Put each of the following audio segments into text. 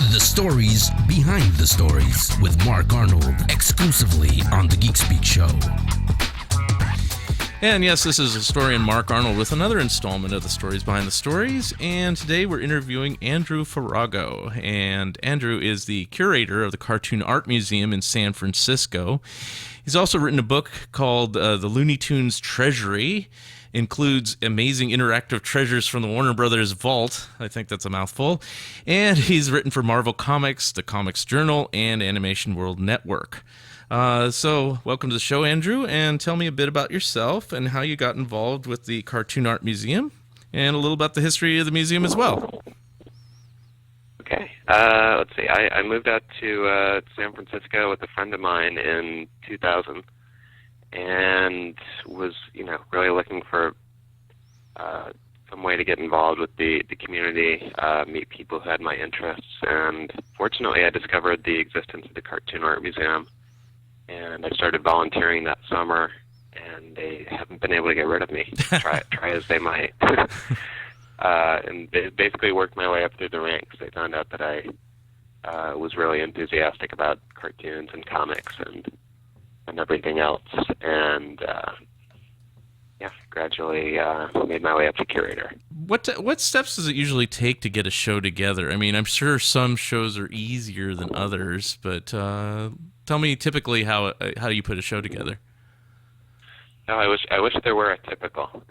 The stories behind the stories with Mark Arnold, exclusively on the Geek Speak Show. And yes, this is historian Mark Arnold with another installment of the Stories Behind the Stories, and today we're interviewing Andrew Farago. And Andrew is the curator of the Cartoon Art Museum in San Francisco. He's also written a book called The Looney Tunes Treasury. Includes amazing interactive treasures from the Warner Brothers vault. I think that's a mouthful. And he's written for Marvel Comics, the Comics Journal, and Animation World Network. So welcome to the show, Andrew, and tell me a bit about yourself and how you got involved with the Cartoon Art Museum, and a little about the history of the museum as well. Okay. Let's see. I moved out to San Francisco with a friend of mine in 2000. And was, really looking for some way to get involved with the community, meet people who had my interests. And fortunately, I discovered the existence of the Cartoon Art Museum. And I started volunteering that summer, and they haven't been able to get rid of me, try as they might. And basically worked my way up through the ranks. They found out that I was really enthusiastic about cartoons and comics and everything else, and gradually made my way up to curator. What steps does it usually take to get a show together? I mean, I'm sure some shows are easier than others, but tell me typically how do you put a show together? No, I wish there were a typical.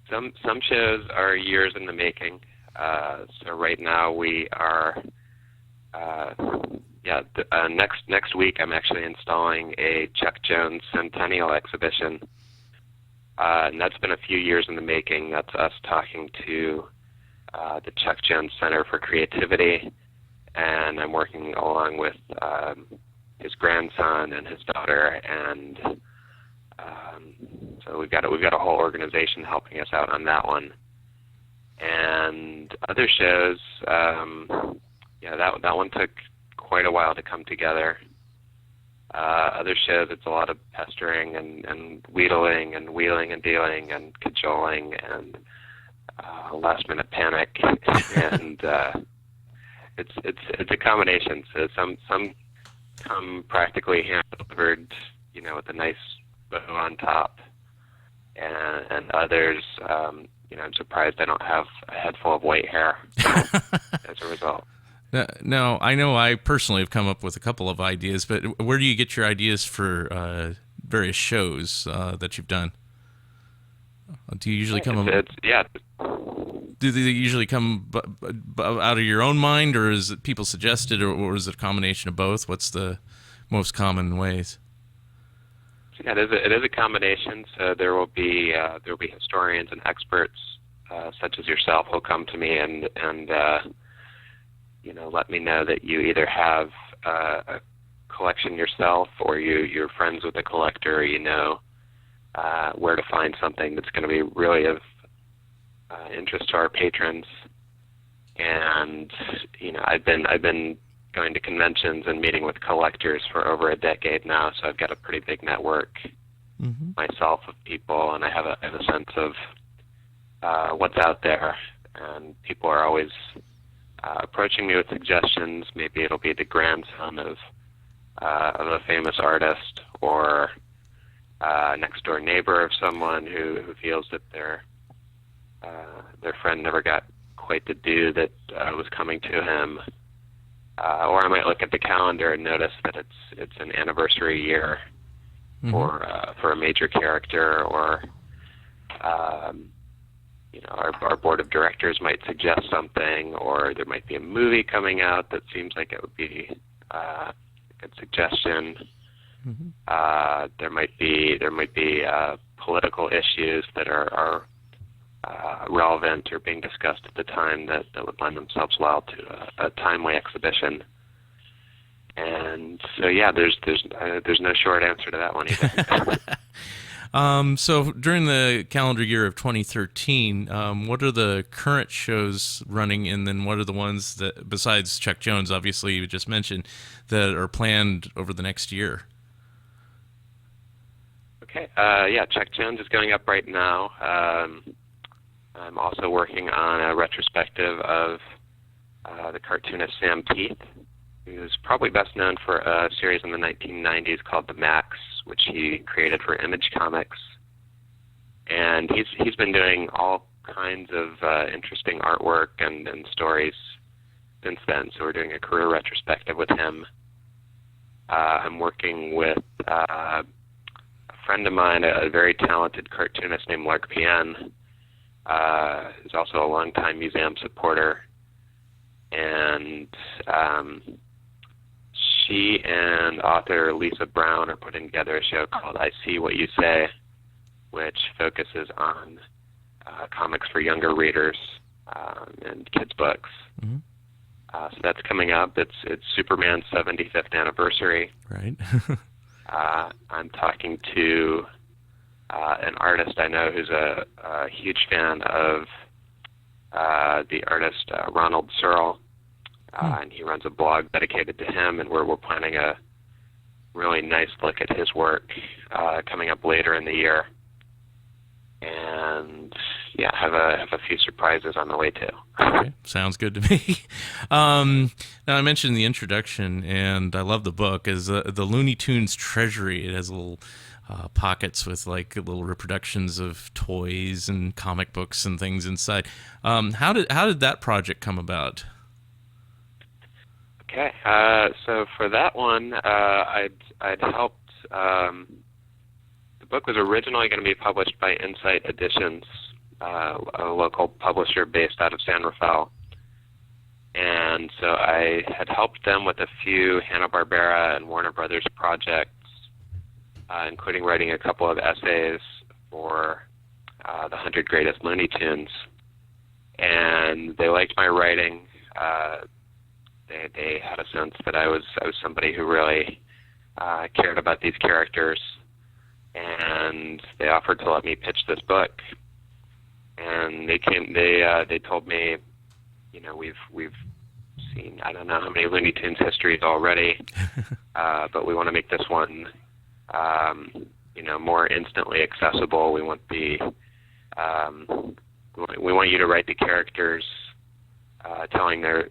Some shows are years in the making. So right now we are. Next week I'm actually installing a Chuck Jones Centennial exhibition, and that's been a few years in the making. That's us talking to the Chuck Jones Center for Creativity, and I'm working along with his grandson and his daughter, and so we've got a whole organization helping us out on that one. And other shows, that one took quite a while to come together. Other shows, it's a lot of pestering and wheedling and wheeling and dealing and cajoling and last minute panic, and it's a combination. So some come practically hand delivered, with a nice bow on top, and others, I'm surprised I don't have a head full of white hair as a result. No, I know I personally have come up with a couple of ideas, but where do you get your ideas for various shows that you've done? Do you usually come up? Do they usually come out of your own mind, or is it people suggested, or is it a combination of both? What's the most common ways? Yeah, it is a combination. So there will be historians and experts such as yourself who'll come to me and let me know that you either have a collection yourself, or you're friends with a collector, where to find something that's going to be really of interest to our patrons. And I've been going to conventions and meeting with collectors for over a decade now, so I've got a pretty big network myself of people, and I have a sense of what's out there, and people are always approaching me with suggestions. Maybe it'll be the grandson of a famous artist, or a next door neighbor of someone who feels that their friend never got quite the due that was coming to him. Or I might look at the calendar and notice that it's an anniversary year for a major character, or our board of directors might suggest something, or there might be a movie coming out that seems like it would be a good suggestion. There might be political issues that are relevant or being discussed at the time that would lend themselves well to a timely exhibition. And so, there's no short answer to that one either. So during the calendar year of 2013, what are the current shows running, and then what are the ones that, besides Chuck Jones, obviously you just mentioned, that are planned over the next year? Okay. Chuck Jones is going up right now. I'm also working on a retrospective of the cartoonist Sam Teeth, who's probably best known for a series in the 1990s called The Max, which he created for Image Comics. And he's been doing all kinds of interesting artwork and stories since then. So we're doing a career retrospective with him. I'm working with a friend of mine, a very talented cartoonist named Lark Pian, who's also a longtime museum supporter. And she and author Lisa Brown are putting together a show called I See What You Say, which focuses on comics for younger readers and kids' books. Mm-hmm. So that's coming up. It's Superman's 75th anniversary. Right. I'm talking to an artist I know who's a huge fan of the artist Ronald Searle, and he runs a blog dedicated to him, and we're planning a really nice look at his work coming up later in the year. And yeah, have a few surprises on the way too. Okay, sounds good to me. Now I mentioned in the introduction, and I love the book, is the Looney Tunes Treasury. It has little pockets with like little reproductions of toys and comic books and things inside. How did that project come about? Okay, so for that one, I'd helped. The book was originally going to be published by Insight Editions, a local publisher based out of San Rafael. And so I had helped them with a few Hanna-Barbera and Warner Brothers projects, including writing a couple of essays for the 100 Greatest Looney Tunes. And they liked my writing. They had a sense that I was somebody who really cared about these characters. And they offered to let me pitch this book. And they told me, you know, we've seen I don't know how many Looney Tunes histories already, but we want to make this one, you know, more instantly accessible. We want we want you to write the characters telling their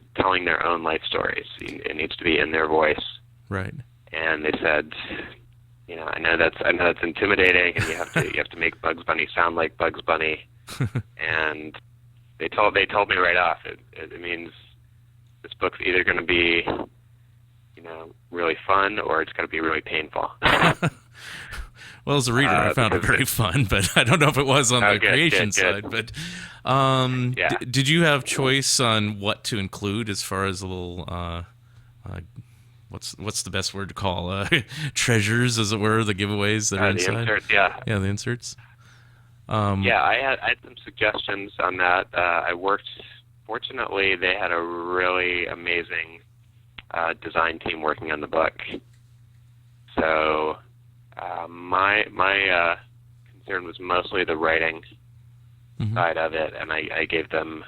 own life stories. It needs to be in their voice. Right. And they said, you know, I know that's intimidating, and you have to make Bugs Bunny sound like Bugs Bunny. And they told me right off, it means this book's either going to be, you know, really fun or it's going to be really painful. Well, as a reader, I found it very fun, but I don't know if it was on the creation side. But yeah. Did you have choice on what to include as far as a little what's the best word to call treasures, as it were, the giveaways that are inside? The inserts, yeah. Yeah, the inserts. Yeah, I had some suggestions on that. Fortunately, they had a really amazing design team working on the book. So my concern was mostly the writing side of it, and I gave them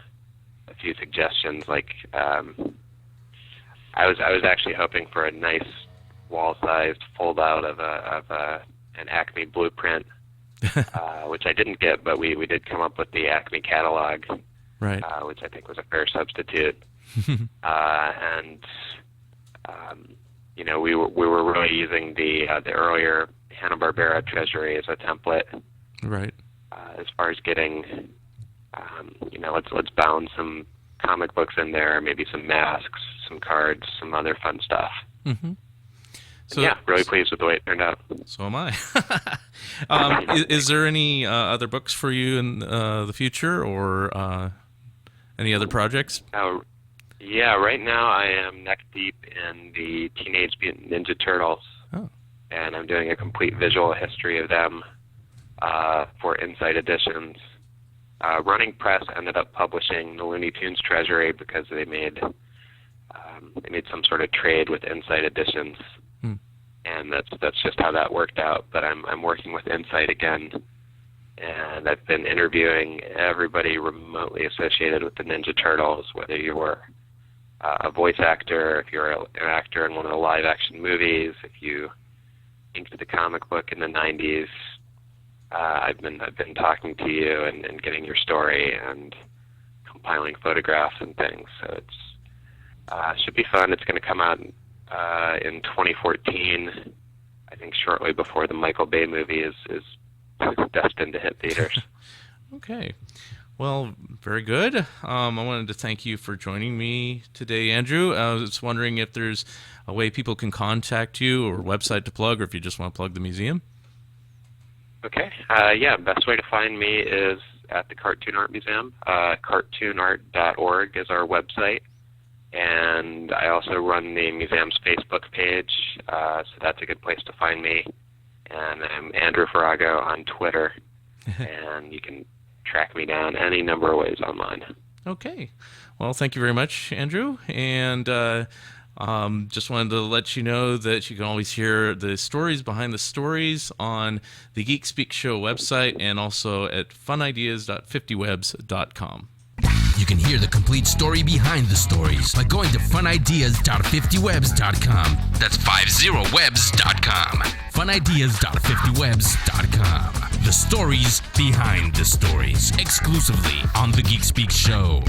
a few suggestions. Like I was actually hoping for a nice wall-sized fold-out of an Acme blueprint, which I didn't get, but we did come up with the Acme catalog, right? Which I think was a fair substitute. You know, we were really using the earlier Hanna-Barbera Treasury as a template, right? As far as getting, you know, let's bound some comic books in there, maybe some masks, some cards, some other fun stuff. Mm-hmm. So yeah, really pleased with the way it turned out. So am I. Is there any other books for you in the future, or any other projects? Yeah, right now I am neck deep in the Teenage Mutant Ninja Turtles, and I'm doing a complete visual history of them for Insight Editions. Running Press ended up publishing the Looney Tunes Treasury because they made some sort of trade with Insight Editions, and that's just how that worked out. But I'm working with Insight again, and I've been interviewing everybody remotely associated with the Ninja Turtles, whether you were a voice actor, if you're an actor in one of the live-action movies, if you inked the comic book in the 90s. I've been talking to you and getting your story and compiling photographs and things. So Should be fun. It's going to come out in 2014, I think shortly before the Michael Bay movie is destined to hit theaters. Okay. Well, very good. I wanted to thank you for joining me today, Andrew. I was wondering if there's a way people can contact you or website to plug, or if you just want to plug the museum. Okay. Best way to find me is at the Cartoon Art Museum. Cartoonart.org is our website. And I also run the museum's Facebook page, so that's a good place to find me. And I'm Andrew Farago on Twitter, and you can track me down any number of ways online. Okay. Well, thank you very much, Andrew. And just wanted to let you know that you can always hear the stories behind the stories on the Geek Speak Show website and also at funideas.50webs.com. You can hear the complete story behind the stories by going to funideas.50webs.com. That's 50webs.com. funideas.50webs.com. The stories behind the stories, exclusively on the Geek Speak Show.